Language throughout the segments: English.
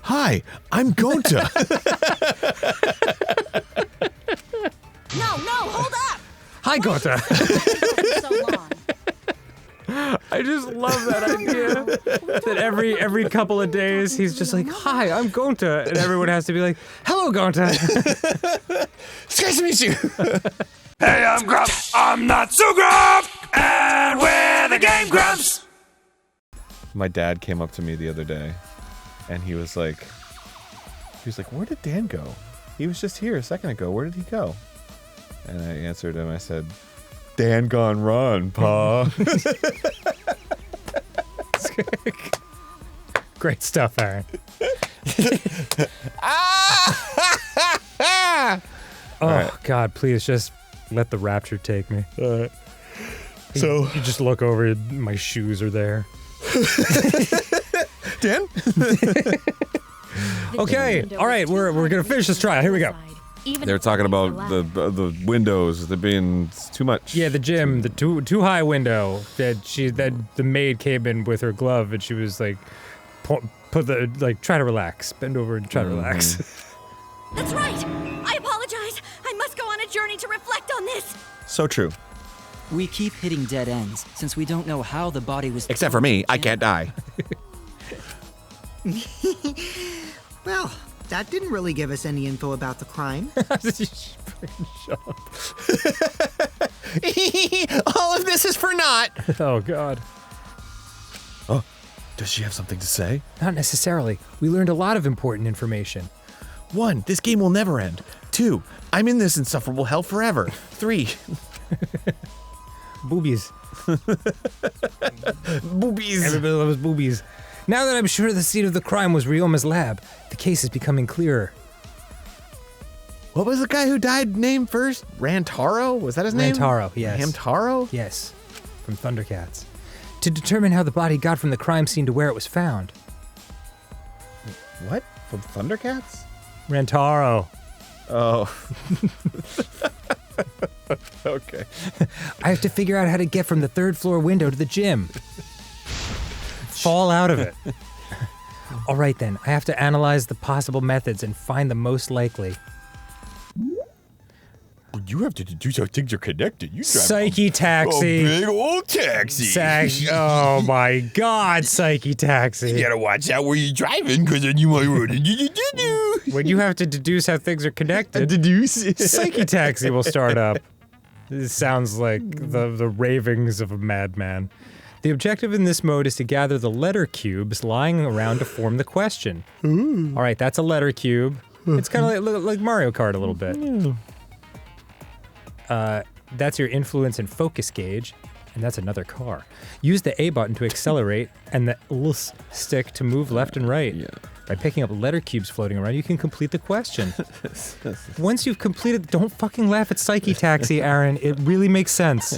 Hi, I'm Gonta. No, hold up! Hi, Gonta. So long. I just love that idea. That every couple of days, he's just like, hi, I'm Gonta. And everyone has to be like, hello, Gonta. It's nice to meet you. Hey, I'm Grumps. I'm not so Grump, and we're the GameGrumps. My dad came up to me the other day, and he was like, where did Dan go? He was just here a second ago. Where did he go? And I answered him. I said, Dan gone run, Pa. Great stuff, Aaron. Oh, right. God, please just let the rapture take me. So you just look over, my shoes are there. Dan? Okay, all right, we're gonna finish this trial. Here we go. They're talking about the windows, there being too much. Yeah, the gym, the too high window that the maid came in with her glove and she was like, try to relax, bend over and try to relax. That's right! I apologize! I must go on a journey to reflect on this! So true. We keep hitting dead ends, since we don't know how the body was... Except for me, I can't die. Well, that didn't really give us any info about the crime. Shut up. All of this is for naught. Oh, God. Oh, does she have something to say? Not necessarily. We learned a lot of important information. 1, this game will never end. 2, I'm in this insufferable hell forever. 3, boobies. boobies. Everybody loves boobies. Now that I'm sure the scene of the crime was Ryoma's lab, the case is becoming clearer. What was the guy who died named first? Rantaro? Was that his name? Rantaro, yes. Hamtaro? Yes, from Thundercats. To determine how the body got from the crime scene to where it was found. What? From Thundercats? Rantaro. Oh. Okay. I have to figure out how to get from the 3rd floor window to the gym. Fall out of it. All right then, I have to analyze the possible methods and find the most likely. You have to deduce how things are connected. You drive Psyche taxi. a big old taxi. Oh my God, Psyche taxi. You gotta watch out where you're driving, because then you might run into When you have to deduce how things are connected, Psyche taxi will start up. This sounds like the ravings of a madman. The objective in this mode is to gather the letter cubes lying around to form the question. Ooh. All right, that's a letter cube. It's kind of like Mario Kart a little bit. That's your influence and focus gauge, and that's another car. Use the A button to accelerate and the LS stick to move left and right. Yeah. By picking up letter cubes floating around, you can complete the question. Once you've completed, don't fucking laugh at Psyche Taxi, Aaron. It really makes sense.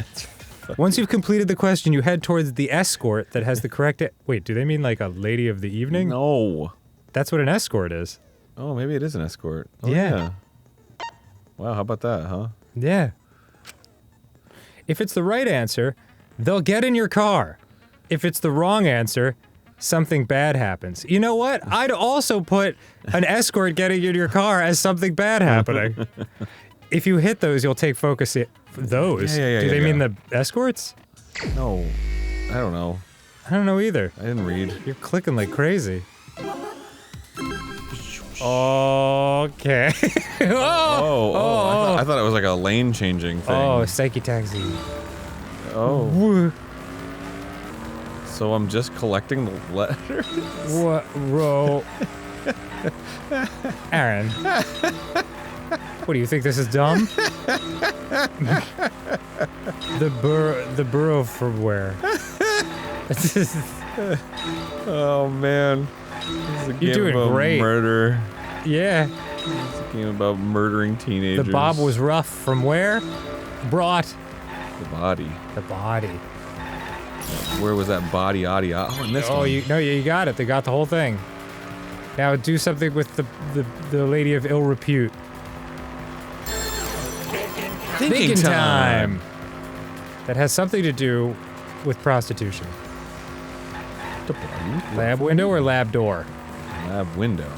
Once you've completed the question, you head towards the escort that has the correct... Wait, do they mean like a lady of the evening? No. That's what an escort is. Oh, maybe it is an escort. Oh, Yeah. Wow, how about that, huh? Yeah. If it's the right answer, they'll get in your car. If it's the wrong answer, something bad happens. You know what? I'd also put an escort getting in your car as something bad happening. If you hit those, you'll take focus. Those? Do they mean the escorts? No. I don't know. I don't know either. I didn't read. You're clicking like crazy. Okay. I thought it was like a lane changing thing. Oh, Psyche Taxi. Oh. So I'm just collecting the letters? What? Bro. Aaron. What do you think, this is dumb? the borough from where? Oh man. You're doing great. Murder. Yeah. It's a game about murdering teenagers. The Bob was rough from where? Brought. The body. The body. Where was that body? Oh, in this one. Oh, you got it. They got the whole thing. Now do something with the lady of ill repute. Thinking time. That has something to do with prostitution. The body? Lab window or lab door? Window.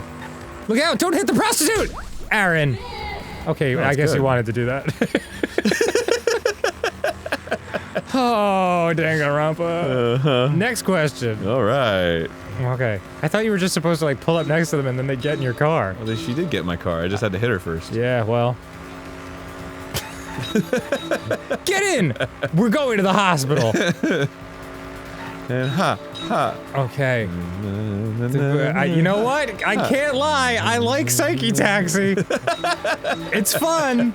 Look out! Don't hit the prostitute! Aaron. Okay, I guess good. you wanted to do that. Oh, Danganronpa. Next question. All right. Okay. I thought you were just supposed to like pull up next to them and then they'd get in your car. Well, she did get in my car. I just had to hit her first. Yeah, well. Get in! We're going to the hospital. And ha. Okay. You know what? I can't lie. I like Psyche Taxi. It's fun.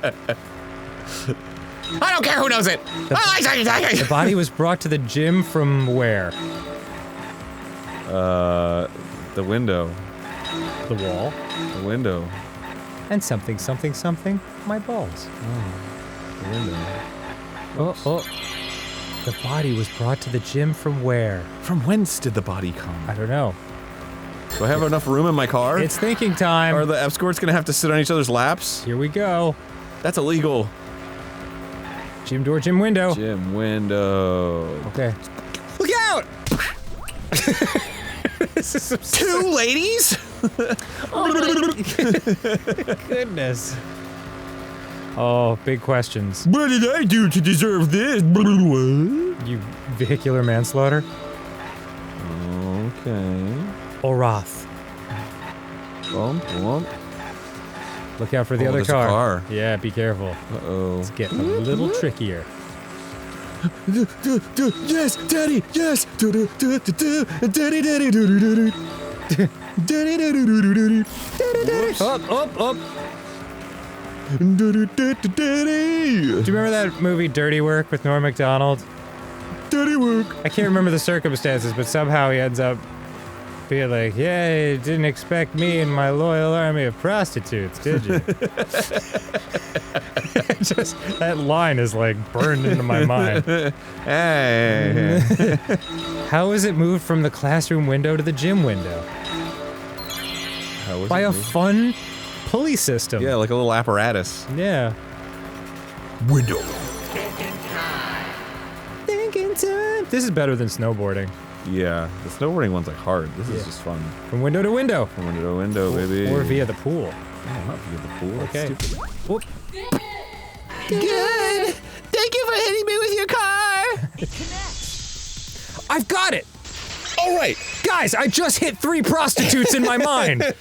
I don't care who knows it. I like Psyche Taxi. The body was brought to the gym from where? The window. The wall. The window. And something, something, something. My balls. The window. Oh. The body was brought to the gym from where? From whence did the body come? I don't know. Do I have enough room in my car? It's thinking time. Are the escorts gonna have to sit on each other's laps? Here we go. That's illegal. Gym door, gym window. Gym window. Okay. Look out! This is some Two ladies? goodness. Oh, big questions. What did I do to deserve this? You vehicular manslaughter? Okay. Orath. Bump. Look out for the other there's a car. car. Yeah, be careful. Uh-oh. It's getting a little trickier. Yes, Daddy, yes! Daddy. Up. Do you remember that movie Dirty Work with Norm Macdonald? Dirty work. I can't remember the circumstances, but somehow he ends up being like, yeah, you didn't expect me and my loyal army of prostitutes, did you? Just, that line is like burned into my mind. Hey. How is it moved from the classroom window to the gym window? How was By it a moved? fun pulley system. Yeah, like a little apparatus. Yeah. Window. Thinking time. This is better than snowboarding. Yeah, the snowboarding one's like hard. This is just fun. From window to window. From window to window, baby. Or via the pool. Oh, not via the pool. That's Okay. stupid. Whoop. Good. Thank you for hitting me with your car. I've got it! All right. Guys, I just hit 3 prostitutes in my mind! I've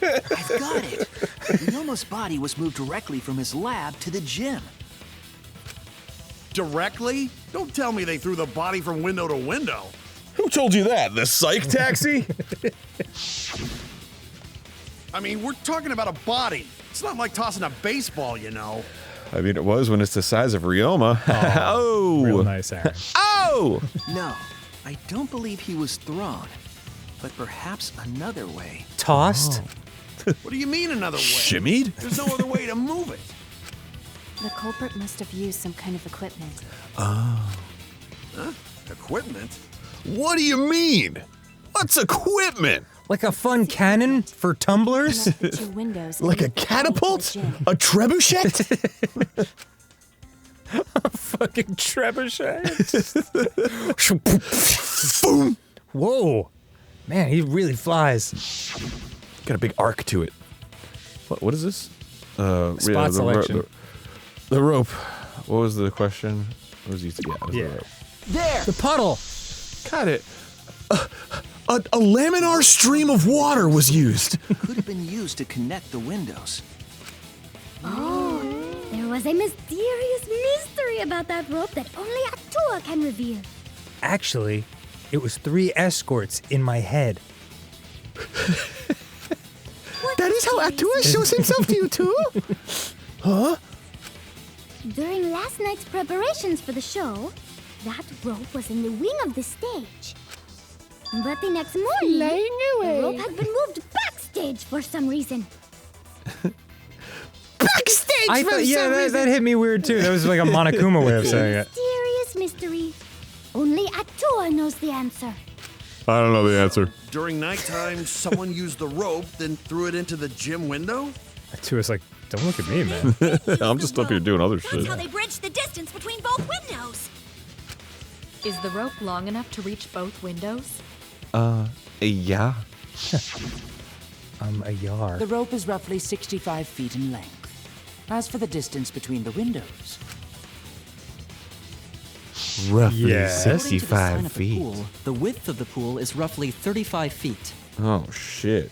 got it. Ryoma's body was moved directly from his lab to the gym. Directly? Don't tell me they threw the body from window to window. Who told you that? The psych taxi? I mean, we're talking about a body. It's not like tossing a baseball, you know. I mean, it was when it's the size of Ryoma. Oh. Real nice, Aaron. Oh. No, I don't believe he was thrown. But perhaps another way. Tossed? What do you mean another way? Shimmied? There's no other way to move it. The culprit must have used some kind of equipment. Equipment? What do you mean? What's equipment? Like a fun cannon for tumblers? Connect the 2 windows Like a and lead the body to the catapult? gym. A trebuchet? Fucking trebuchet. Boom. Whoa. Man, he really flies. Got a big arc to it. What is this? Spot selection. The rope. What was the question? What was used to get? Yeah. The rope. There! The puddle. Got it. A laminar stream of water was used. Could have been used to connect the windows. Oh, there was a mysterious mystery about that rope that only Atua can reveal. Actually, it was 3 escorts in my head. That is how Atua shows himself to you too? Huh? During last night's preparations for the show, that rope was in the wing of the stage. But the next morning, the rope had been moved backstage for some reason. Backstage I thought, yeah, that hit me weird too. That was like a Monokuma way of saying it. Mysterious mystery. Only Atua knows the answer. I don't know the answer. During nighttime, someone used the rope, then threw it into the gym window? Too was like, don't look at me, man. I'm just up here doing other That's shit. how they bridged the distance between both windows. Is the rope long enough to reach both windows? Yeah. A yard. The rope is roughly 65 feet in length. As for the distance between the windows, Roughly Yes. According to the sign 65 at the feet. pool, the width of the pool is roughly 35 feet. Oh, shit.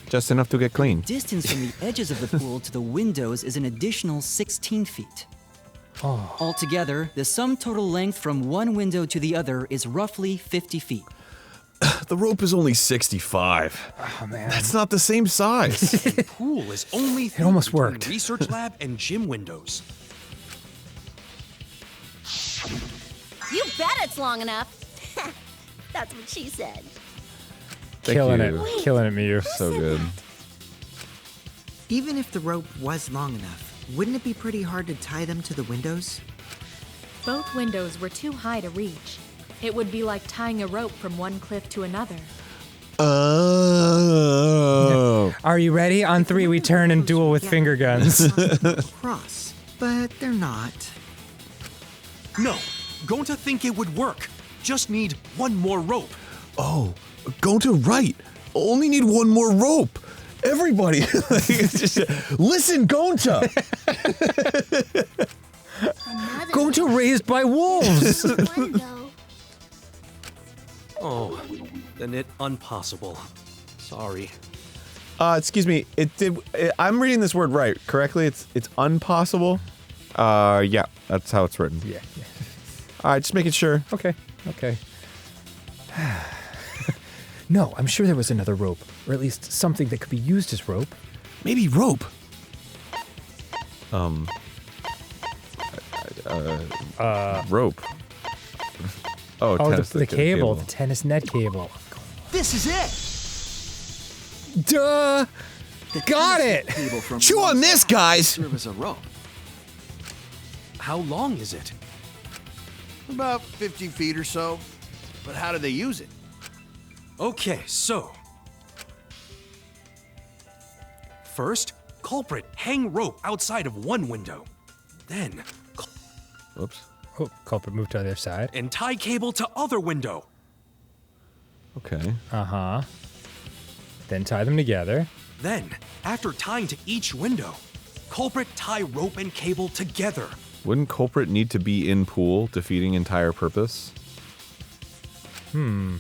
Just enough to get clean. Distance from the edges of the pool to the windows is an additional 16 feet. Oh. Altogether, the sum total length from one window to the other is roughly 50 feet. The rope is only 65. Oh, man. That's not the same size. The pool is only It almost between worked. research lab and gym windows. You bet it's long enough. That's what she said. Killing you. it. Killing it, Miyu. So good. Even if the rope was long enough, wouldn't it be pretty hard to tie them to the windows? Both windows were too high to reach. It would be like tying a rope from one cliff to another. Oh. Are you ready? On 3, we turn and duel with finger guns. Across, but they're not. No, going to think it would work. Just need one more rope. Oh, go to right. Only need one more rope. Everybody, listen, Gonta. Gonta raised by wolves. Oh, then it impossible. Sorry. Excuse me. I'm reading this word right, correctly? It's impossible. Yeah, that's how it's written. Yeah. All right, just making sure. Okay. No, I'm sure there was another rope, or at least something that could be used as rope. Maybe rope. Rope. Oh, Oh, tennis the cable, the tennis net cable. This is it! Duh! Got it! Cable from Chew on this, guys. serve as a rope. How long is it? About 50 feet or so. But how do they use it? Okay, so. First, culprit hang rope outside of one window. Then, Whoops. Oh, culprit moved to the other side. and tie cable to other window. Okay. Uh-huh. Then tie them together. Then, after tying to each window, culprit tie rope and cable together. Wouldn't culprit need to be in pool, defeating entire purpose? I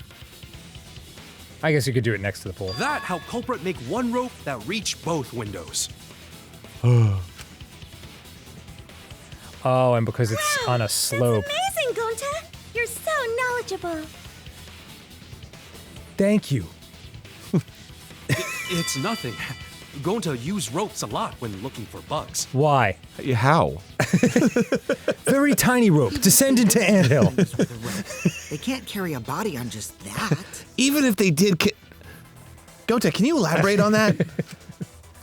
guess you could do it next to the pool. That how culprit make one rope that reach both windows. Oh, and because it's on a slope. That's amazing, Gonta. You're so knowledgeable. Thank you. It's nothing. Going to use ropes a lot when looking for bugs. Why? How? Very tiny rope. Descend into anthill. They can't carry a body on just that. Even if they did. Gota, can you elaborate on that?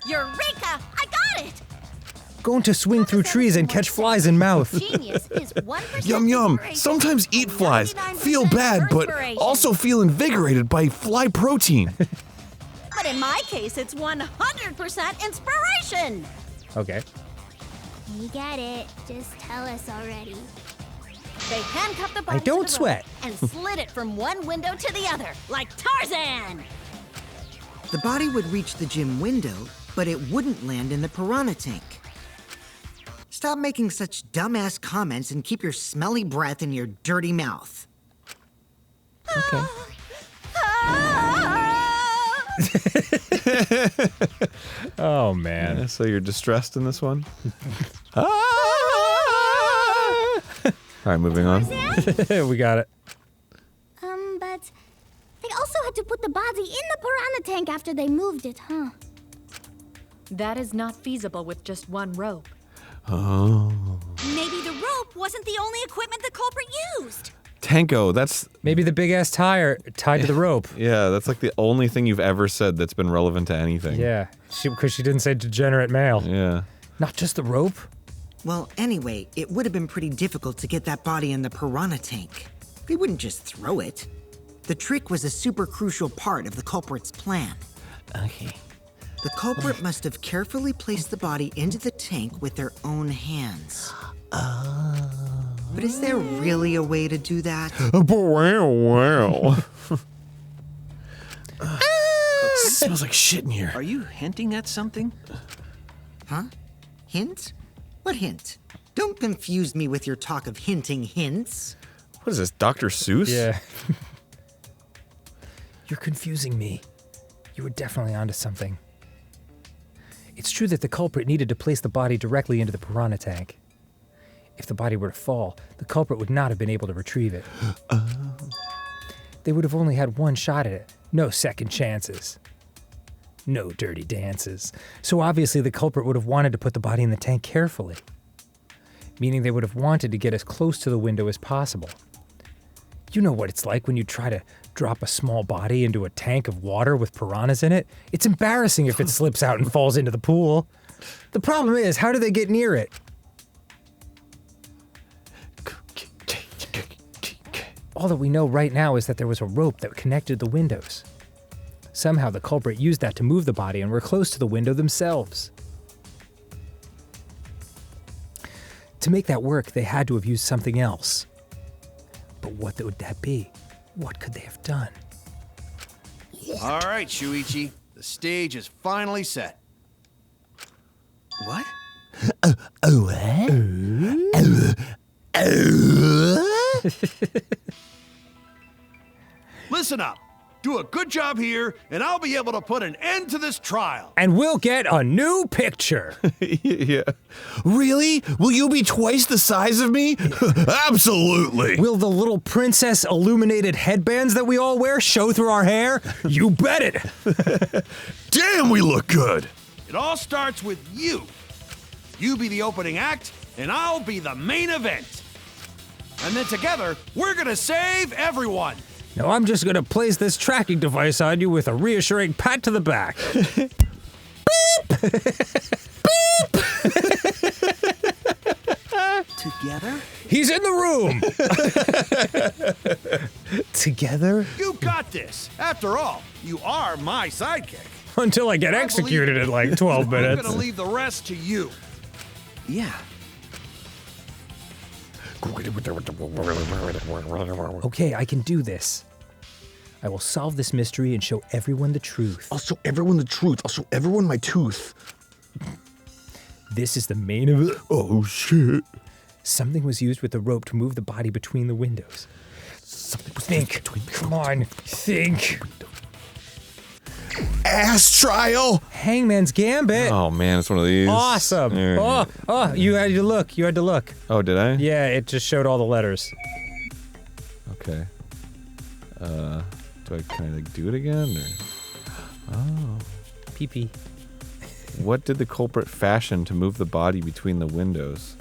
Eureka! I got it! Going to swing through trees and catch flies in mouth. Genius is 1% Yum yum. inspiration Sometimes eat and flies. 99% Feel bad, but perspiration. also feel invigorated by fly protein. But in my case, it's 100% inspiration! Okay. We get it. Just tell us already. They handcuffed the body I don't to the sweat. rope and slid it from one window to the other, like Tarzan! The body would reach the gym window, but it wouldn't land in the piranha tank. Stop making such dumbass comments and keep your smelly breath in your dirty mouth. Okay. Oh, man. Yeah, so you're distressed in this one? All right, moving on. We got it. But they also had to put the body in the piranha tank after they moved it, huh? That is not feasible with just one rope. Oh. Maybe the rope wasn't the only equipment the culprit used. Tanko, that's... Maybe the big-ass tire tied to the rope. Yeah, that's like the only thing you've ever said that's been relevant to anything. Yeah, because she didn't say degenerate male. Yeah. Not just the rope. Well, anyway, it would have been pretty difficult to get that body in the piranha tank. They wouldn't just throw it. The trick was a super crucial part of the culprit's plan. Okay. The culprit must have carefully placed the body into the tank with their own hands. But is there really a way to do that? Wow. smells like shit in here. Are you hinting at something? Huh? Hint? What hint? Don't confuse me with your talk of hinting hints. What is this, Dr. Seuss? Yeah. You're confusing me. You were definitely onto something. It's true that the culprit needed to place the body directly into the piranha tank. If the body were to fall, the culprit would not have been able to retrieve it. They would have only had one shot at it. No second chances. No dirty dances. So obviously the culprit would have wanted to put the body in the tank carefully. Meaning they would have wanted to get as close to the window as possible. You know what it's like when you try to drop a small body into a tank of water with piranhas in it? It's embarrassing if it slips out and falls into the pool. The problem is, how do they get near it? All that we know right now is that there was a rope that connected the windows. Somehow the culprit used that to move the body and were close to the window themselves. To make that work, they had to have used something else. But what would that be? What could they have done? All right, Shuichi. The stage is finally set. What? Listen up. Do a good job here, and I'll be able to put an end to this trial. And we'll get a new picture. Yeah. Really? Will you be twice the size of me? Absolutely. Will the little princess illuminated headbands that we all wear show through our hair? You bet it. Damn, we look good. It all starts with you. You be the opening act, and I'll be the main event. And then together, we're gonna save everyone. Now I'm just gonna place this tracking device on you with a reassuring pat to the back. Together? He's in the room! Together? You got this. After all, you are my sidekick. Until I get executed in like 12 I'm minutes. gonna leave the rest to you. Yeah. Okay, I can do this. I will solve this mystery and show everyone the truth. I'll show everyone the truth. I'll show everyone my tooth. This is the main event. Oh, shit. Something was used with the rope to move the body between the windows. Think. Come on, think. Ass trial. Hangman's Gambit. Oh man, it's one of these. Awesome. There. Oh, you had to look. You had to look. Oh, did I? Yeah, it just showed all the letters. Okay. Do I kind of like do it again? Or? Oh. Pee-pee. What did the culprit fashion to move the body between the windows?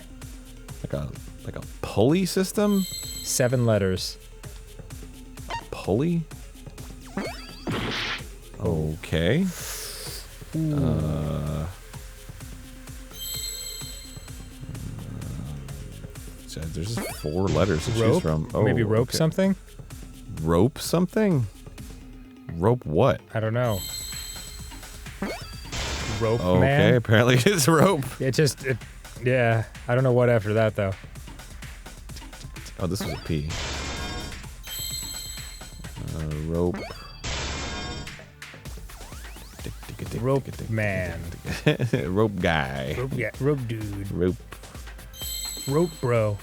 Like a pulley system? 7 letters. Pulley? Okay. There's just 4 letters to choose from. Oh, Maybe rope okay. something? Rope something? Rope what? I don't know. Rope Okay, man? apparently it's rope. Yeah, I don't know what after that though. Oh, this was a P. Rope. Rope man. Rope guy. Rope dude. Rope. Rope bro.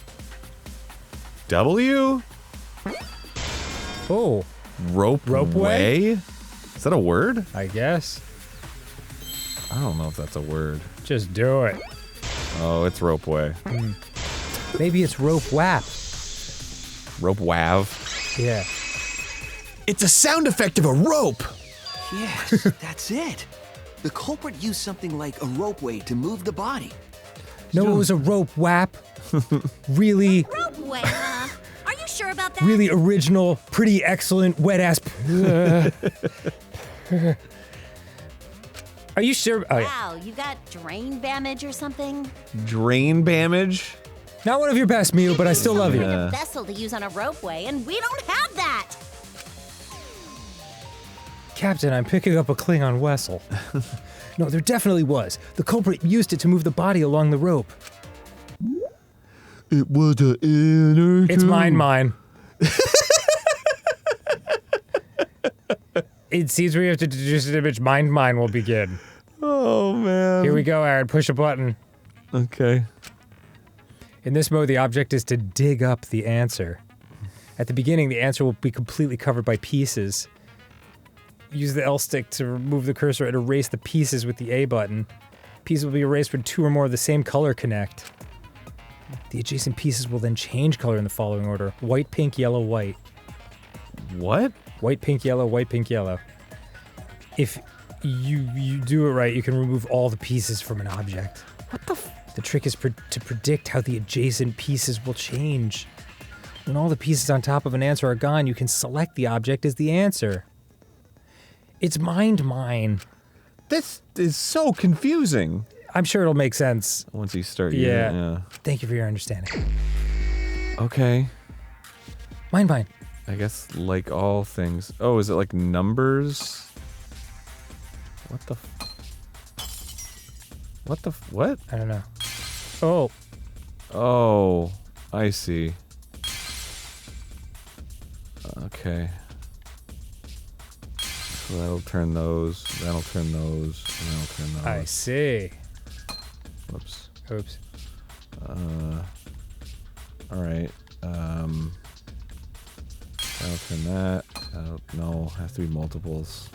W? Oh, Ropeway? way? Is that a word? I guess. I don't know if that's a word. Just do it. Oh, it's ropeway. Maybe it's rope whap. Rope wav. Yeah. It's a sound effect of a rope. Yes, that's it. The culprit used something like a ropeway to move the body. No, it was a rope whap. Really, Ropeway, huh? Are you sure about that? really original, pretty excellent, wet ass. Are you sure? Oh, yeah. Wow, you got drain damage or something? Drain damage? Not one of your best, Mew, but I still love you. Some kind of vessel to use on a ropeway, and we don't have that. Captain, I'm picking up a Klingon vessel. No, there definitely was. The culprit used it to move the body along the rope. It was an inner. It's mine. It seems we have to deduce an image. Mind mine will begin. Oh, man. Here we go, Aaron. Push a button. Okay. In this mode, the object is to dig up the answer. At the beginning, the answer will be completely covered by pieces. Use the L stick to remove the cursor and erase the pieces with the A button. Pieces will be erased when 2 or more of the same color connect. The adjacent pieces will then change color in the following order. White, pink, yellow, white. What? White, pink, yellow, white, pink, yellow. If you do it right, you can remove all the pieces from an object. What the The trick is to predict how the adjacent pieces will change. When all the pieces on top of an answer are gone, you can select the object as the answer. It's mind mine. This is so confusing. I'm sure it'll make sense. Once you start using it, yeah. Thank you for your understanding. Okay. Mind mine. I guess like all things. Oh, is it like numbers? What the what? I don't know. Oh. Oh, I see. Okay. So that'll turn those, that'll turn those, and that'll turn those. I see. Whoops. Oops. Alright. That'll turn that. No, has to be multiples.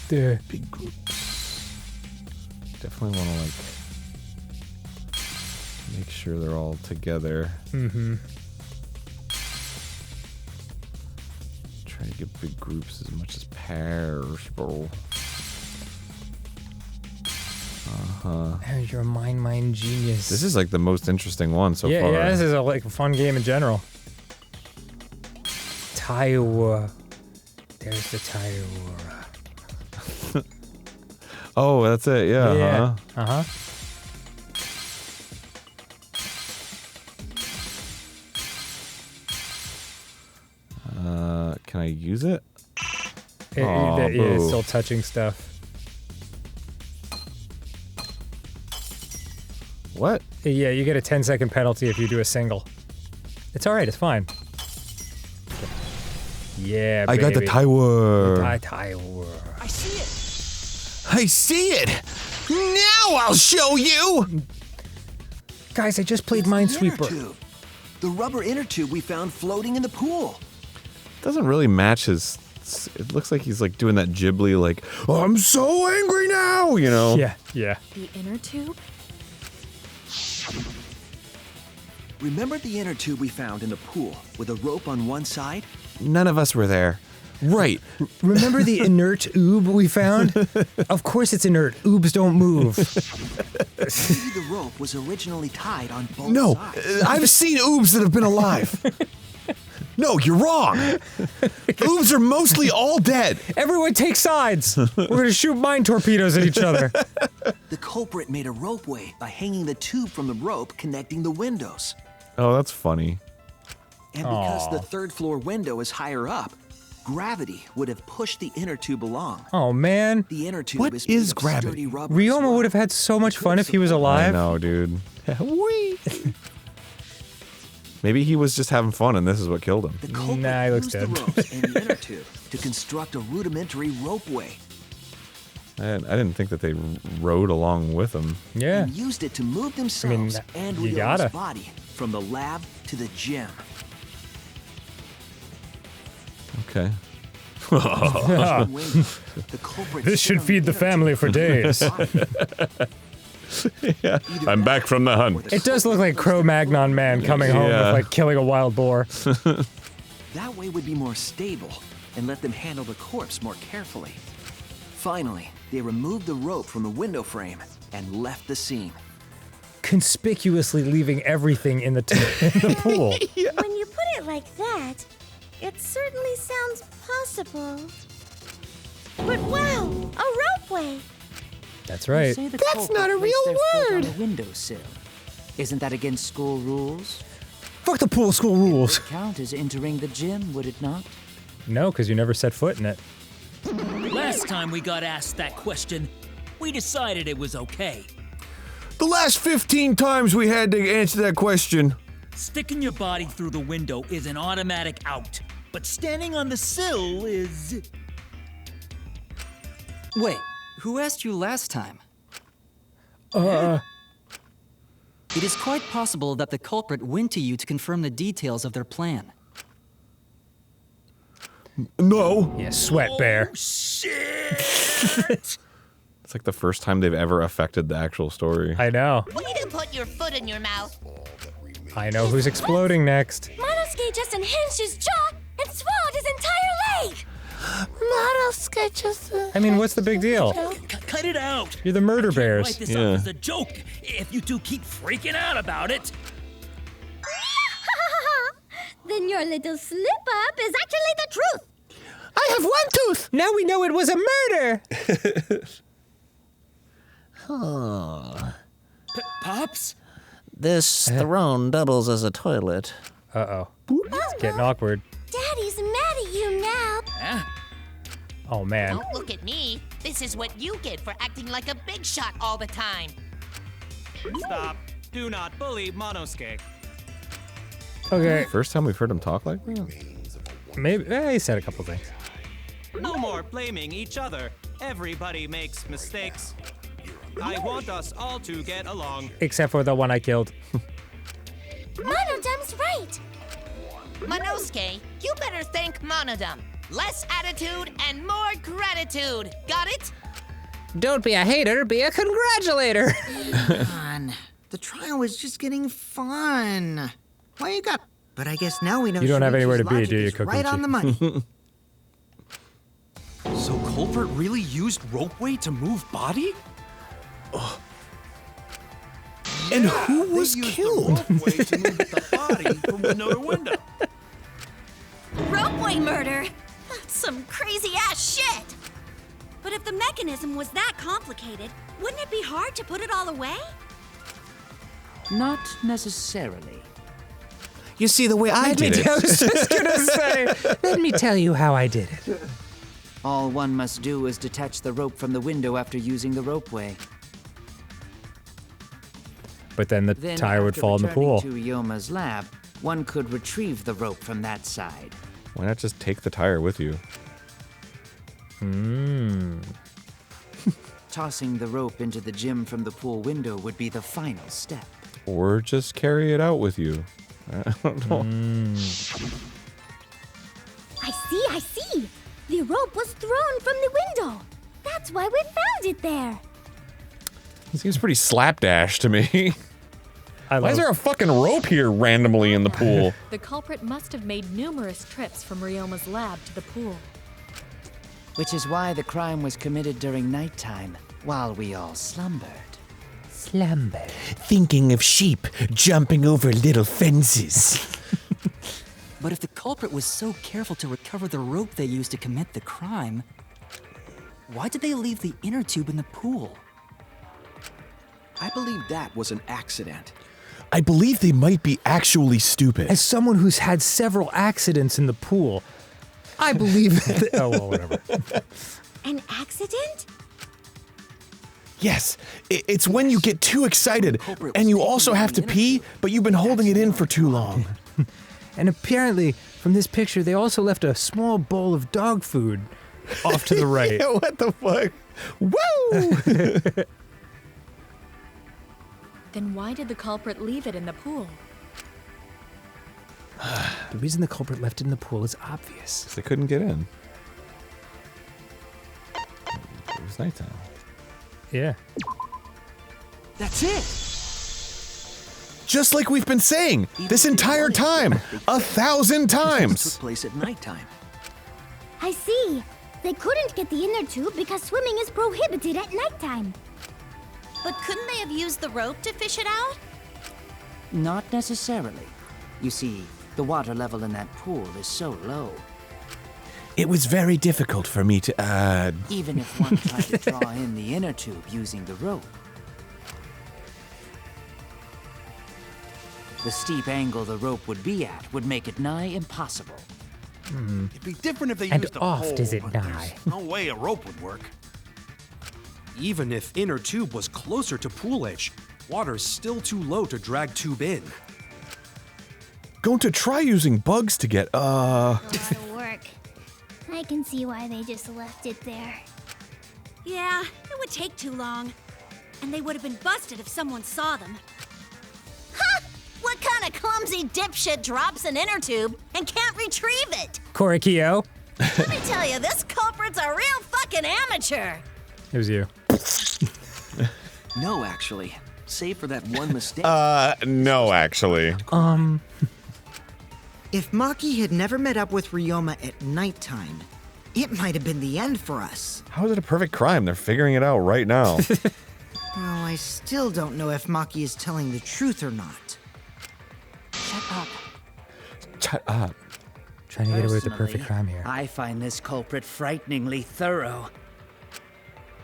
There. Big groups. Definitely want to like make sure they're all together. Mm-hmm. Try to get big groups as much as possible. Uh-huh. Oh, you're a mind genius. This is like the most interesting one so far. Yeah, this is like a fun game in general. Taiwa. There's the Taiwa. Oh, that's it. Yeah. Yeah. Uh-huh. Can I use it? Yeah, it's still touching stuff. What? Yeah, you get a 10-second penalty if you do a single. It's alright, it's fine. Yeah, I got the Taiwa. Taiwa. I see it. I see it! Now I'll show you! Guys, I just played It's the inner Minesweeper. tube. The rubber inner tube we found floating in the pool. Doesn't really match his. It looks like he's like doing that Ghibli, like, oh, I'm so angry now, you know? Yeah, yeah. The inner tube? Remember the inner tube we found in the pool with a rope on one side? None of us were there. Right. Remember the inert oob we found? Of course it's inert. Oobs don't move. Maybe the rope was originally tied on both No, sides. I've seen oobs that have been alive. No, you're wrong. Oobs are mostly all dead. Everyone take sides. We're gonna shoot mine torpedoes at each other. The culprit made a ropeway by hanging the tube from the rope connecting the windows. Oh, that's funny. And because the third floor window is higher up, gravity would have pushed the inner tube along. Oh man. The inner tube What is is made of gravity? sturdy rubber as Ryoma well. would have had so much fun if he was I alive. know, dude. Whee! Maybe he was just having fun and this is what killed him. The culprit Nah, he looks used the dead. ropes and the inner tube to construct a rudimentary ropeway I didn't think that they rode along with him. Yeah. and used it to move themselves and you Ryoma's gotta. body from the lab to the gym. Okay. The culprit This sit should on feed the inner family tube for with his days. body. Yeah. Either I'm that back from the or hunt. the It does look like culprit Cro-Magnon man coming home Yeah. with like killing a wild boar. That way would be more stable and let them handle the corpse more carefully. Finally, they removed the rope from the window frame and left the scene. Conspicuously leaving everything in the pool. When you put it like that, it certainly sounds possible. But wow, a ropeway! That's right. Say the That's culprit not a placed real their foot word. on a windowsill. Isn't that against school rules? Fuck the pool school rules. Count as entering the gym, would it not? No, because you never set foot in it. Last time we got asked that question, we decided it was okay. The last 15 times we had to answer that question, Sticking your body through the window is an automatic out, but standing on the sill is... Wait, who asked you last time? Uh. It is quite possible that the culprit went to you to confirm the details of their plan. No. Yeah, sweat bear. Oh, shit! It's like the first time they've ever affected the actual story. I know. Way to put your foot in your mouth. I know who's exploding next. Monosuke just unhinged his jaw and swallowed his entire leg! Monosuke just... I mean, what's the big deal? Cut it out! You're the murder bears. Write this up as a joke if you two keep freaking out about it. Then your little slip-up is actually the truth! I have one tooth! Now we know it was a murder! Pops? This throne doubles as a toilet. Uh-oh. It's getting awkward. Daddy's mad at you now. Oh, man. Don't look at me. This is what you get for acting like a big shot all the time. Stop. Do not bully Monosuke. Okay. First time we've heard him talk like that? Maybe. He said a couple things. No more blaming each other. Everybody makes mistakes. I want us all to get along. Except for the one I killed. Monodum's right. Monosuke, you better thank Monodum. Less attitude and more gratitude. Got it? Don't be a hater, be a congratulator. Come on. The trial was just getting fun. Why you got... But I guess now we know You don't have Shuichi's anywhere to be, logic do you, is right Kokuchi? on the money. So culprit really used ropeway to move body? And who was killed? Ropeway to move the body from window to window. Ropeway murder? That's some crazy-ass shit! But if the mechanism was that complicated, wouldn't it be hard to put it all away? Not necessarily. You see, the way I did it. I was just gonna say, let me tell you how I did it. All one must do is detach the rope from the window after using the ropeway. But then the Then, tire would after fall in the returning pool. to Yoma's lab, one could retrieve the rope from that side. Why not just take the tire with you? Tossing the rope into the gym from the pool window would be the final step. Or just carry it out with you. I don't know. I see! The rope was thrown from the window. That's why we found it there. It seems pretty slapdash to me. Why is there a fucking rope here randomly in the pool? The culprit must have made numerous trips from Ryoma's lab to the pool. Which is why the crime was committed during nighttime, while we all slumbered. Slumber. Thinking of sheep jumping over little fences. But if the culprit was so careful to recover the rope they used to commit the crime, why did they leave the inner tube in the pool? I believe that was an accident. I believe they might be actually stupid. As someone who's had several accidents in the pool, I believe that... Oh, well, whatever. An accident? Yes, it's when you get too excited and you also have to pee, but you've been holding it in for too long. And apparently, from this picture, they also left a small bowl of dog food off to the right. Yeah, what the fuck? Woo! Then why did the culprit leave it in the pool? The reason the culprit left it in the pool is obvious. They couldn't get in. It was nighttime. Yeah. That's it. Just like we've been saying this entire time, 1,000 times. Took place at nighttime. I see. They couldn't get the inner tube because swimming is prohibited at nighttime. But couldn't they have used the rope to fish it out? Not necessarily. You see, the water level in that pool is so low. It was very difficult for me to, Even if one tried to draw in the inner tube using the rope. The steep angle the rope would be at would make it nigh impossible. It'd be different if they And used a oft pole, is it but nigh. there's no way a rope would work. Even if inner tube was closer to pool edge, water's still too low to drag tube in. going to try using bugs to get, A lot of work. I can see why they just left it there. Yeah, it would take too long. And they would have been busted if someone saw them. Ha! What kind of clumsy dipshit drops an inner tube and can't retrieve it? Korikio. Let me tell you, this culprit's a real fucking amateur. It was you. No, actually. Save for that one mistake. No, actually. If Maki had never met up with Ryoma at nighttime, it might have been the end for us. How is it a perfect crime? They're figuring it out right now. Well, I still don't know if Maki is telling the truth or not. Shut up. Shut up. Trying to get away with the Personally, perfect crime here. I find this culprit frighteningly thorough.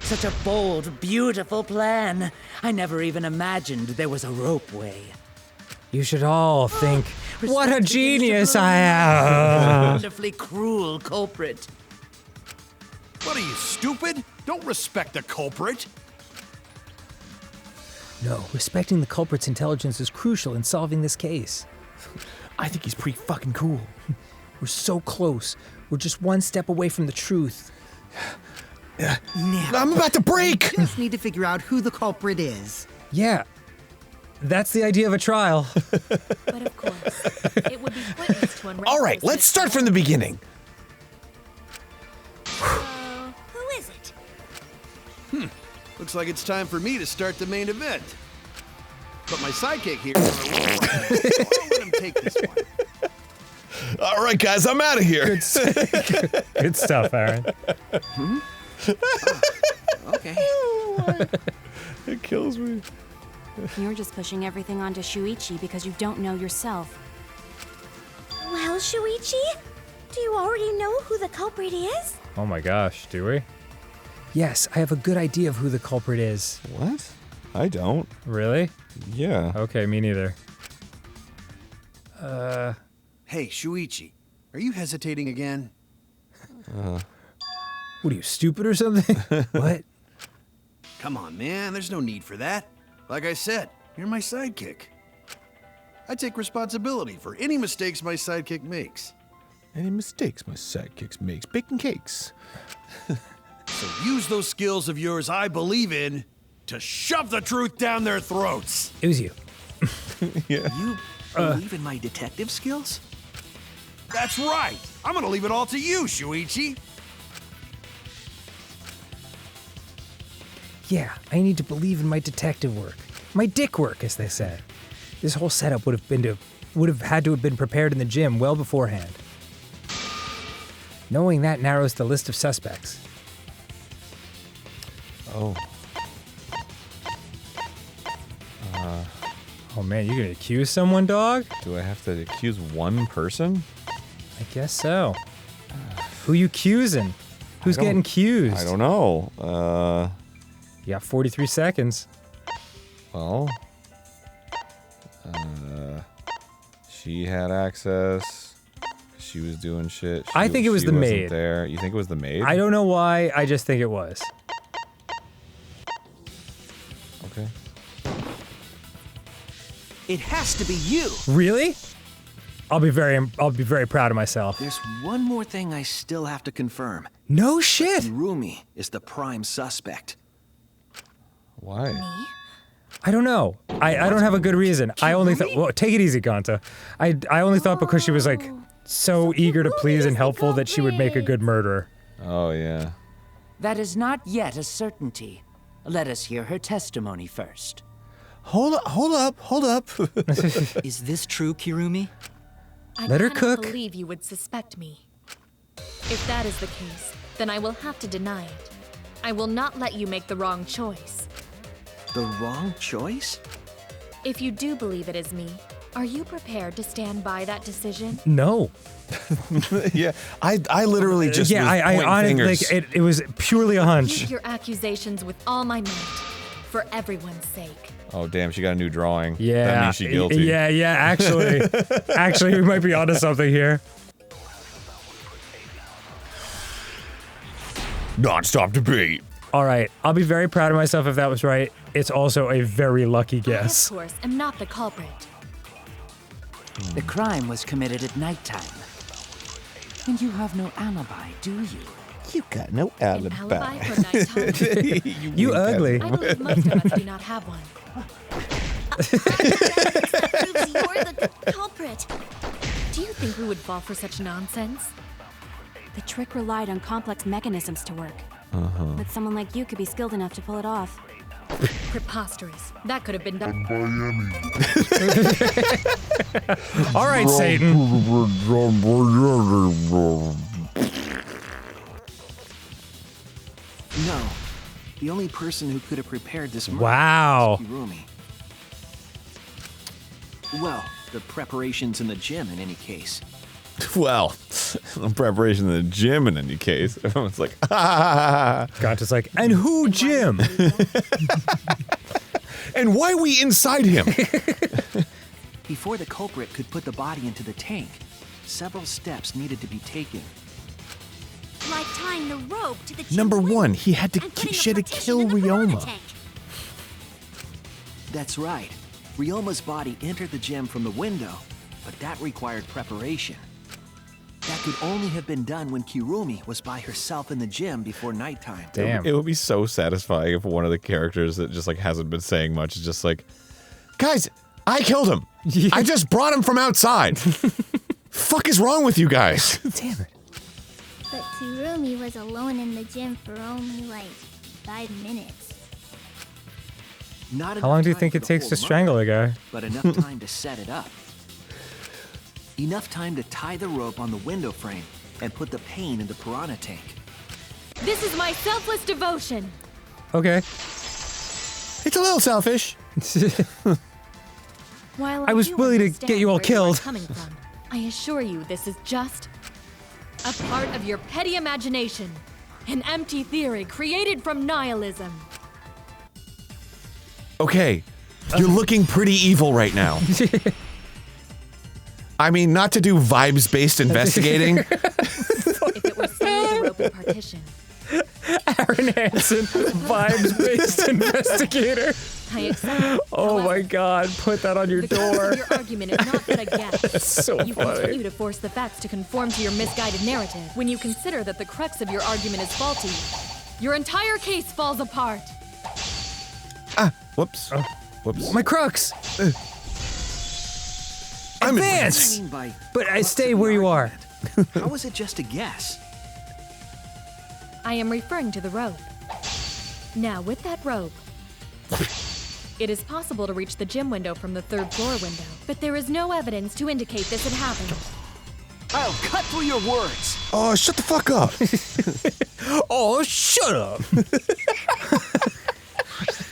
Such a bold, beautiful plan. I never even imagined there was a ropeway. You should all think, what a genius I am! Wonderfully cruel culprit. What are you, stupid? Don't respect the culprit. No, respecting the culprit's intelligence is crucial in solving this case. I think he's pretty fucking cool. We're so close. We're just one step away from the truth. Now, I'm about to break! We just need to figure out who the culprit is. Yeah. That's the idea of a trial. But of course, it would be pointless to unravel. All right, this let's start from the beginning. Who is it? Looks like it's time for me to start the main event. But my sidekick here, so I'll let him take this one. All right, guys, I'm out of here. Good stuff, Aaron. Okay. It kills me. You're just pushing everything onto Shuichi because you don't know yourself. Well, Shuichi, do you already know who the culprit is? Oh my gosh, do we? Yes, I have a good idea of who the culprit is. What? I don't. Really? Yeah. Okay, me neither. Hey, Shuichi, are you hesitating again? What are you, stupid or something? What? Come on, man, there's no need for that. Like I said, you're my sidekick. I take responsibility for any mistakes my sidekick makes. Any mistakes my sidekick makes? Baking cakes. So use those skills of yours I believe in to shove the truth down their throats. It was you. Yeah. You believe in my detective skills? That's right. I'm gonna leave it all to you, Shuichi. Yeah, I need to believe in my detective work. My dick work, as they say. This whole setup would have had to have been prepared in the gym well beforehand. Knowing that narrows the list of suspects. Oh. Oh man, you're gonna accuse someone, dog? Do I have to accuse one person? I guess so. Who you accusing? Who's getting accused? I don't know. You got 43 seconds. Well, she had access. She was doing shit. I think it was she the wasn't maid. There. You think it was the maid? I don't know why, I just think it was. Okay. It has to be you. Really? I'll be very proud of myself. There's one more thing I still have to confirm. No shit. Kirumi is the prime suspect. Why? I don't know. I don't have a good reason. I only thought, well, take it easy, Gonta. I only thought because she was like so eager to please and helpful that she would make a good murderer. Oh yeah. That is not yet a certainty. Let us hear her testimony first. Hold up. Is this true, Kirumi? I Let her cannot cook. believe you would suspect me. If that is the case, then I will have to deny it. I will not let you make the wrong choice. The wrong choice? If you do believe it is me, are you prepared to stand by that decision? No. Yeah, I literally just Yeah, was I pointing honestly, fingers. like, it was purely a hunch. Use your accusations with all my might, for everyone's sake. Oh damn, she got a new drawing. Yeah. That means she's guilty. Yeah, actually. Actually, we might be onto something here. Non-stop debate. All right, I'll be very proud of myself if that was right. It's also a very lucky I, guess. of course, am not the culprit. The crime was committed at nighttime. And you have no alibi, do you? You got no alibi. Alibi for nighttime? You ugly. I believe most of us do not have one. That proves you're the culprit. Do you think we would fall for such nonsense? The trick relied on complex mechanisms to work. But someone like you could be skilled enough to pull it off. Preposterous. That could have been done. All right, Satan. No. The only person who could have prepared this murder Wow. was Kirumi. Well, the preparations in the gym in any case. Well, in preparation in the gym in any case. Everyone's like, ah. Gotcha's like, and who Jim? And why we inside him? Before the culprit could put the body into the tank, several steps needed to be taken. Like tying the rope to the gym Number window one, he had to and putting a she had to partition kill in the piranha Ryoma. tank. That's right. Ryoma's body entered the gym from the window, but that required preparation. That could only have been done when Kirumi was by herself in the gym before nighttime. Damn. It would be so satisfying if one of the characters that just like hasn't been saying much is just like, Guys, I killed him. I just brought him from outside. Fuck is wrong with you guys? Damn it. But Kirumi was alone in the gym for only like 5 minutes. Not How long enough do you time think for it the takes whole to strangle a guy? But enough time to set it up. Enough time to tie the rope on the window frame and put the pain in the piranha tank. This is my selfless devotion. Okay. It's a little selfish. While I was do willing to understand get you all where are killed. coming from, I assure you this is just a part of your petty imagination. An empty theory created from nihilism. Okay, you're looking pretty evil right now. I mean, not to do vibes-based investigating. If it were solely the rope and partition, Aaron Hansen, vibes-based investigator. I accept. Oh my God! Put that on your The crux door. of your argument is not but a guess. That's so You funny. continue to force the facts to conform to your misguided narrative. When you consider that the crux of your argument is faulty, your entire case falls apart. whoops. Whoops. My crux. I'm Advance. I mean by But I crux stay of the where you are. argument. How is it just a guess? I am referring to the rope. Now, with that rope, it is possible to reach the gym window from the 3rd floor window, but there is no evidence to indicate this had happened. I'll cut through your words. Oh, shut the fuck up. Oh, shut up.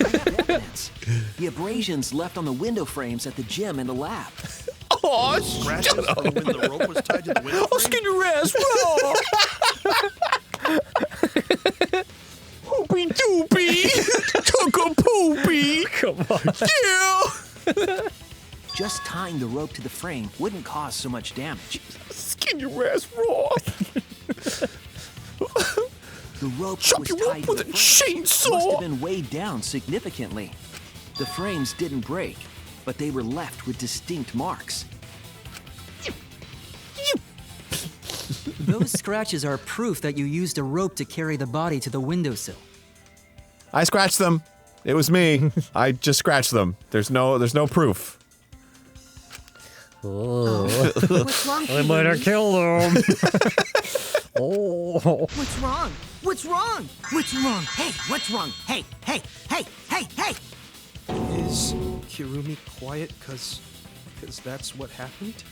Evidence. The abrasions left on the window frames at the gym and the lab. Oh, Scratches from when the rope was tied to the window I'll frame? skin your ass raw. Poopy doopy. Took a poopy. Come on. Yeah. Just tying the rope to the frame wouldn't cause so much damage. Skin your ass raw. The rope Chop that you was up tied with to a the frames chainsaw. must have been weighed down significantly. The frames didn't break, but they were left with distinct marks. Those scratches are proof that you used a rope to carry the body to the windowsill. I scratched them. It was me. I just scratched them. There's no proof. What's wrong, I might have Kirumi? killed him. Oh. What's wrong? What's wrong? What's wrong? Hey, what's wrong? Hey, hey, hey, hey, hey! Is Kirumi quiet because that's what happened?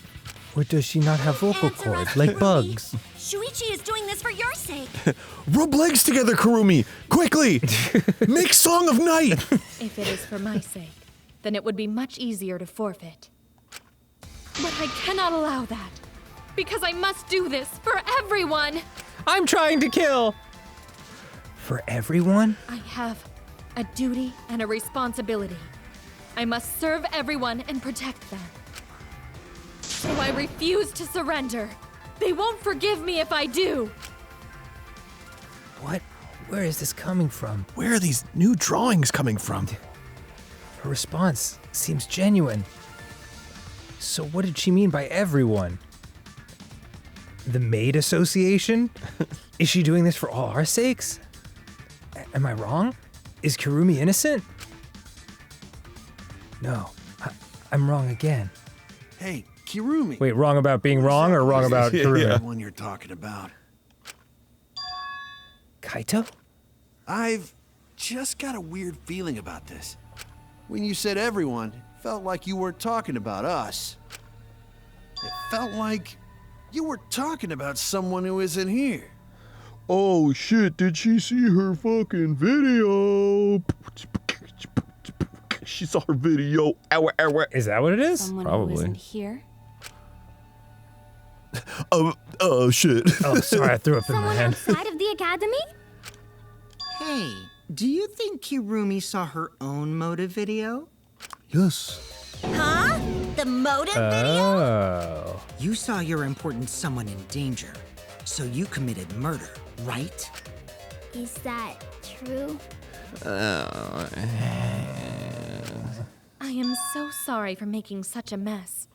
Or does she not have vocal Answer us, cords like Kirumi. bugs? Shuichi is doing this for your sake. Rub legs together, Kirumi. Quickly. Make Song of Night. If it is for my sake, then it would be much easier to forfeit. But I cannot allow that, because I must do this for everyone. I'm trying to kill. For everyone? I have a duty and a responsibility. I must serve everyone and protect them. So I refuse to surrender. They won't forgive me if I do. What? Where is this coming from? Where are these new drawings coming from? Her response seems genuine. So what did she mean by everyone? The Maid Association? Is she doing this for all our sakes? Am I wrong? Is Kirumi innocent? No, I'm wrong again. Hey, Kirumi. Wait, wrong about being wrong or wrong about Kirumi? The one you're talking about. Kaito? I've just got a weird feeling about this. When you said everyone, it felt like you weren't talking about us. It felt like you were talking about someone who isn't here. Oh shit, did she see her fucking video? She saw her video. Is that what it is? Someone Probably. who isn't here? Oh shit. Oh, sorry, I threw up in my Someone hand. outside of the academy? Hey, do you think Kirumi saw her own motive video? Yes. Huh? The motive video? Oh. You saw your important someone in danger, so you committed murder, right? Is that true? I am so sorry for making such a mess.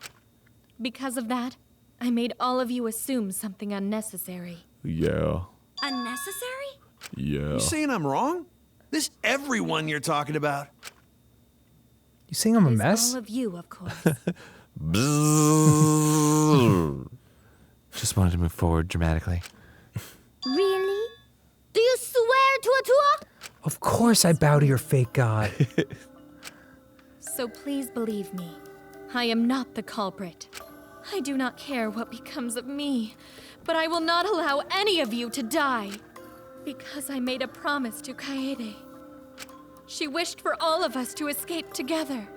Because of that, I made all of you assume something unnecessary. Yeah. Unnecessary? Yeah. You saying I'm wrong? This everyone you're talking about. You saying I'm a It's mess? all of you, of course. Just wanted to move forward dramatically. Really? Do you swear to a tour? Of course I bow to your fake god. So please believe me, I am not the culprit. I do not care what becomes of me, but I will not allow any of you to die. Because I made a promise to Kaede. She wished for all of us to escape together.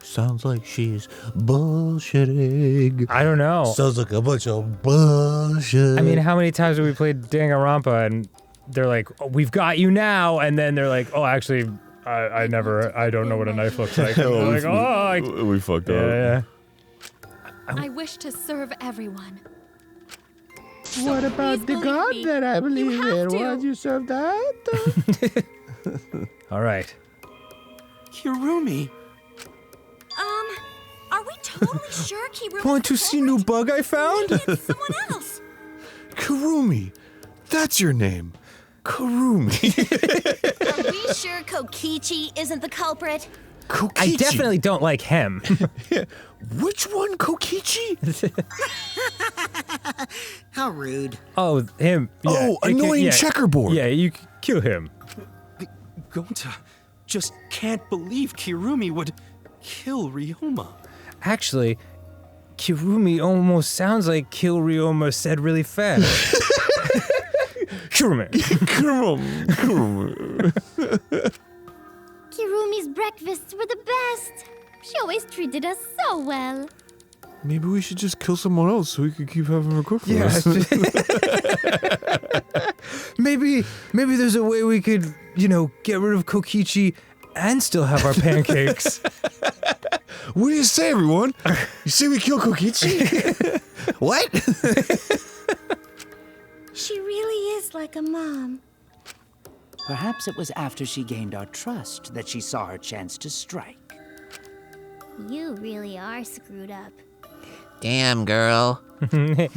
Sounds like she's bullshitting. I don't know. Sounds like a bunch of bullshit. I mean, how many times have we played Danganronpa and they're like, oh, we've got you now, and then they're like, oh, actually, I don't know what a knife looks like. And they're like, we fucked up. yeah. I wish to serve everyone. What about the god that I believe in? to. Why'd you serve that? All right. Kirumi. Are we totally sure Kirumi? Want to see new bug I found? Maybe it's someone else. Kirumi. That's your name. Kirumi. Are we sure Kokichi isn't the culprit? Kokichi. I definitely don't like him. Which one, Kokichi? How rude. Oh, him. Yeah, Oh, annoying yeah, checkerboard. Yeah, you kill him. Gonta just can't believe Kirumi would kill Ryoma. Actually, Kirumi almost sounds like Kill Ryoma said really fast. Kirumi. Kirumi's breakfasts were the best. She always treated us so well. Maybe we should just kill someone else so we could keep having her cook for us. Maybe there's a way we could, get rid of Kokichi and still have our pancakes. What do you say, everyone? You say we kill Kokichi? What? She really is like a mom. Perhaps it was after she gained our trust that she saw her chance to strike. You really are screwed up. Damn, girl. You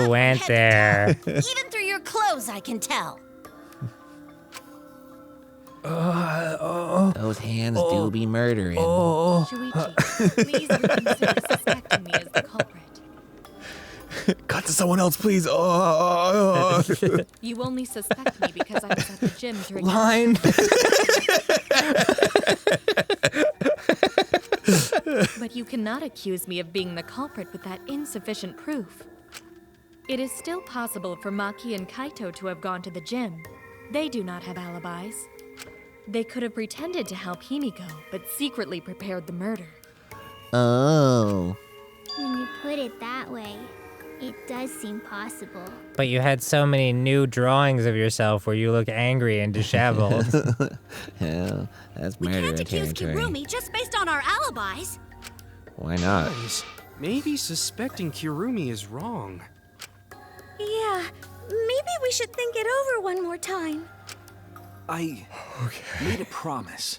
went there. Even through your clothes, I can tell. Those hands do be murdering. Shuichi, please reconsider suspecting me as the culprit. Cut to someone else, please. You only suspect me because I was at the gym during Line. But you cannot accuse me of being the culprit with that insufficient proof. It is still possible for Maki and Kaito to have gone to the gym. They do not have alibis. They could have pretended to help Himiko, but secretly prepared the murder. Oh. When you put it that way, it does seem possible. But you had so many new drawings of yourself where you look angry and disheveled. Hell, that's We murder can't accuse territory. Kirumi just based on our alibis. Why not? Guys, maybe suspecting Kirumi is wrong. Yeah, maybe we should think it over one more time. I made a promise.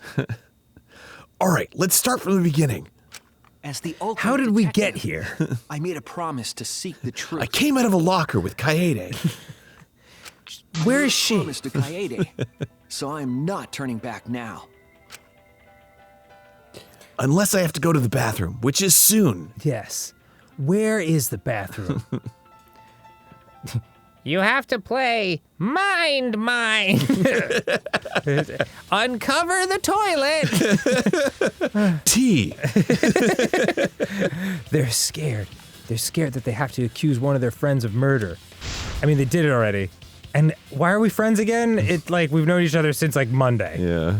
All right, let's start from the beginning. As the ultimate How did we detective, get here? I made a promise to seek the truth. I came out of a locker with Kaede. Where is she? Promise to Kaede, so I'm not turning back now. Unless I have to go to the bathroom, which is soon. Yes. Where is the bathroom? You have to play Mind Mine. Uncover the toilet. T. They're scared. They're scared that they have to accuse one of their friends of murder. I mean, they did it already. And why are we friends again? It's like we've known each other since like Monday. Yeah.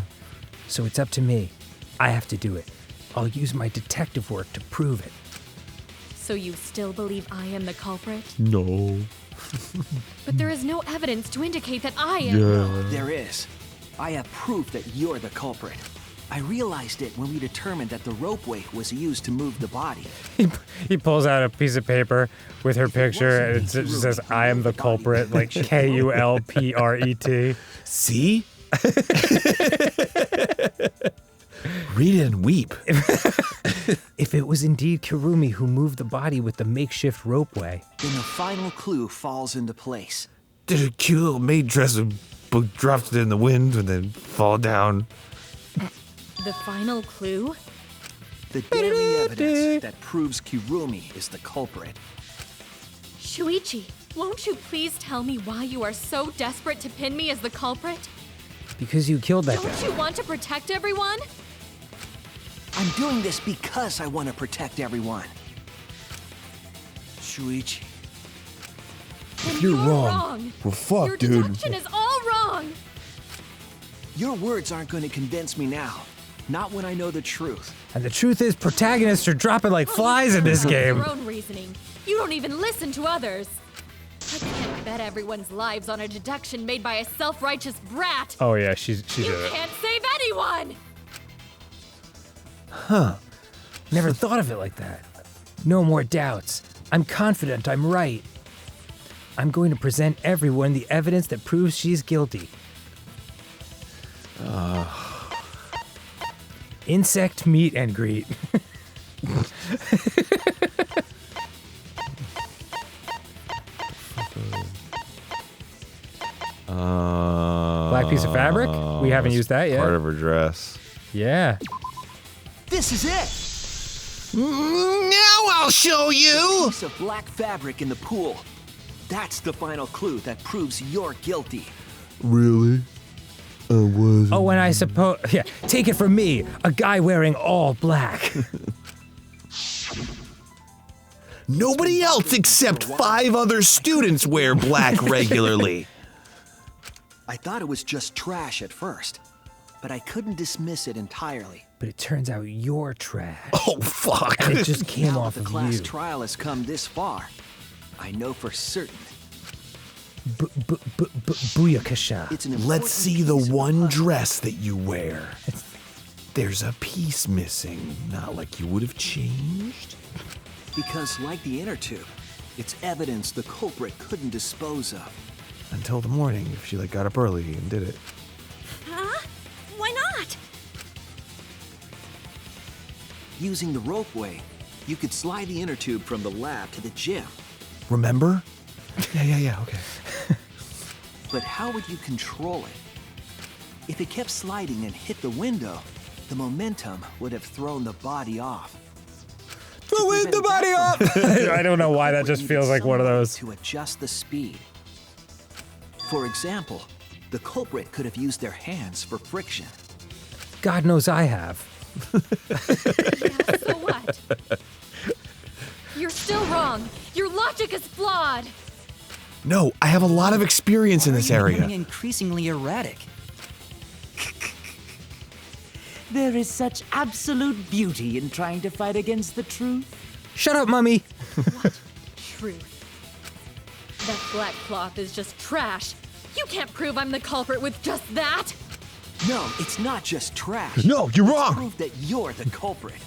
So it's up to me. I have to do it. I'll use my detective work to prove it. So you still believe I am the culprit? No. But there is no evidence to indicate that I am. No, there is. I have proof that you're the culprit. I realized it when we determined that the ropeway was used to move the body. He pulls out a piece of paper with her picture and it just says, I am the culprit, like Kulpret. See? Read it and weep. If it was indeed Kirumi who moved the body with the makeshift ropeway, then the final clue falls into place. Did a cute little maid dress and dropped it in the wind and then fall down. The final clue? The damning evidence that proves Kirumi is the culprit. Shuichi, won't you please tell me why you are so desperate to pin me as the culprit? because you killed that guy. Don't you want to protect everyone? I'm doing this because I want to protect everyone. Shuichi. Then You're you're wrong. Well, fuck, Your dude. deduction is all wrong. Your words aren't going to convince me now. Not when I know the truth. And the truth is, protagonists are dropping like flies in this game. Your own reasoning. You don't even listen to others. I can't bet everyone's lives on a deduction made by a self-righteous brat. Oh yeah, she You did it. can't save anyone. Huh. Never thought of it like that. No more doubts. I'm confident I'm right. I'm going to present everyone the evidence that proves she's guilty. Insect, meet, and greet. Black piece of fabric? We haven't used that yet. Part of her dress. Yeah. This is it! Now I'll show you! A piece of black fabric in the pool. That's the final clue that proves you're guilty. Really? I was. Oh, and I suppose, yeah, take it from me, a guy wearing all black. Nobody else except 5 other students wear black regularly. I thought it was just trash at first, but I couldn't dismiss it entirely. But it turns out you're trash. Oh, fuck. And it just came Now off that the of class you. trial has come this far, I know for certain. Booyakasha. It's an Let's see the one dress that you wear. There's a piece missing. Not like you would have changed. Because like the inner tube, it's evidence the culprit couldn't dispose of. Until the morning, if she got up early and did it. Huh? Why not? Using the ropeway, you could slide the inner tube from the lab to the gym. Remember? Yeah, okay. But how would you control it? If it kept sliding and hit the window, the momentum would have thrown the body off. Throw the body up! I don't know why that just feels like one of those. To adjust the speed. For example, the culprit could have used their hands for friction. God knows I have. Yeah, so what? You're still wrong. Your logic is flawed. No, I have a lot of experience in this area. Becoming increasingly erratic. There is such absolute beauty in trying to fight against the truth. Shut up, Mummy. Truth. That black cloth is just trash. You can't prove I'm the culprit with just that. No, it's not just trash. No, you're wrong. Prove that you're the culprit.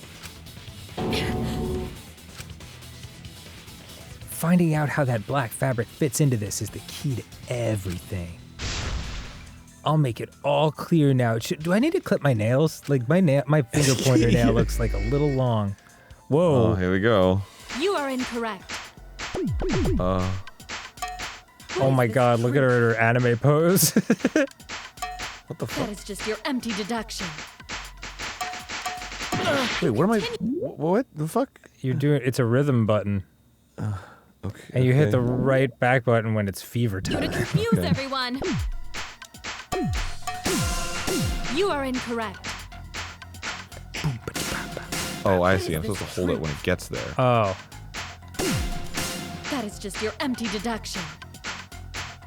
Finding out how that black fabric fits into this is the key to everything. I'll make it all clear now. Do I need to clip my nails? Like my finger pointer nail looks like a little long. Whoa. Oh, here we go. You are incorrect. Oh my god, look at her in her anime pose. What the That fuck? is just your empty deduction. Wait, what am I? What the fuck? You're doing. It's a rhythm button. Okay. And you hit the right back button when it's fever You to time. confuse everyone. You are incorrect. Oh, I see. I'm supposed to hold it when it gets there. Oh. That is just your empty deduction.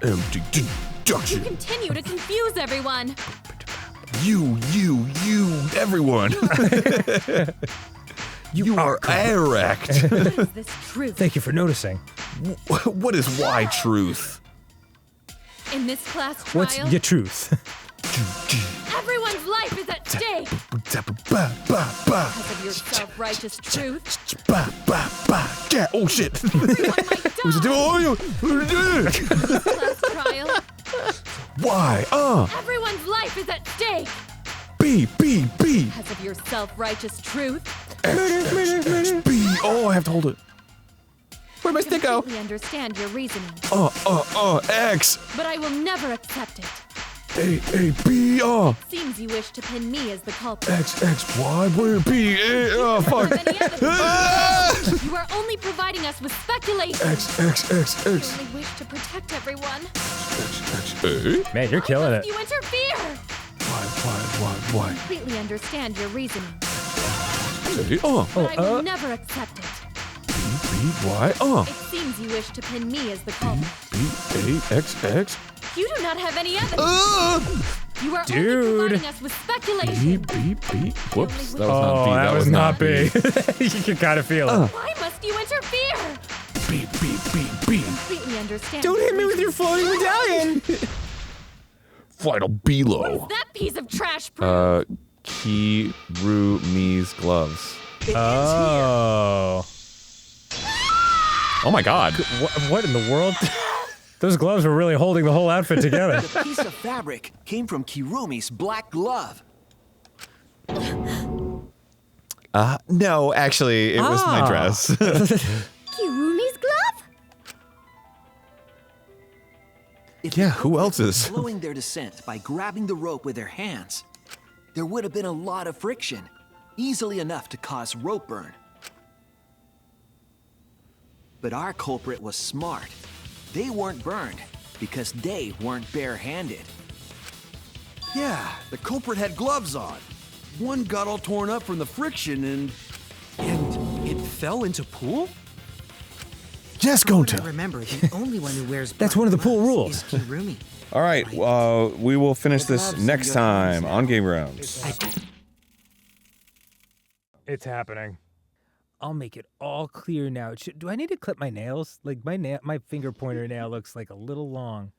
Empty You deduction. continue to confuse everyone. You, everyone. You are erect. What is this truth? Thank you for noticing. What is why truth? In this class trial, What's your truth? everyone's life is at stake. Because of your self-righteous truth. Yeah, oh shit. Class trial, Why? everyone's life is at stake. B. Because of your self-righteous truth. B. Oh, I have to hold it. Where'd my stick go? I completely understand your reasoning, X. but I will never accept it. A, B, Seems you wish to pin me as the culprit. X, Y, B, A, fuck. You are only providing us with speculation. X. You only wish to protect everyone. A. Man, you're killing it. You interfere. Why? I completely understand your reasoning, A, but I will never accept it. B, Y, It seems you wish to pin me as the culprit. B, A, X. You do not have any evidence. You are only providing us with speculation. B. Whoops, that was not B. Oh, that was not B. B. You can kind of feel it. Why must you interfere? B. I completely understand. Don't hit me with your floating medallion. Final below. That piece of trash proof. Kirumi's gloves. Oh. Oh my god. What in the world? Those gloves were really holding the whole outfit together. The piece of fabric came from Kirumi's black glove. No, actually, it was my dress. Kirumi's glove? Yeah, who else is? Slowing their descent by grabbing the rope with their hands, there would have been a lot of friction, easily enough to cause rope burn. But our culprit was smart. They weren't burned because they weren't barehanded. Yeah, the culprit had gloves on. One got all torn up from the friction and it fell into pool? Yes, From what I remember, the only one who wears That's one of the pool gloves rules. is Kirumi. All right, we will finish this next time on GameGrumps. It's happening. I'll make it all clear now. Do I need to clip my nails? Like my finger pointer nail looks like a little long.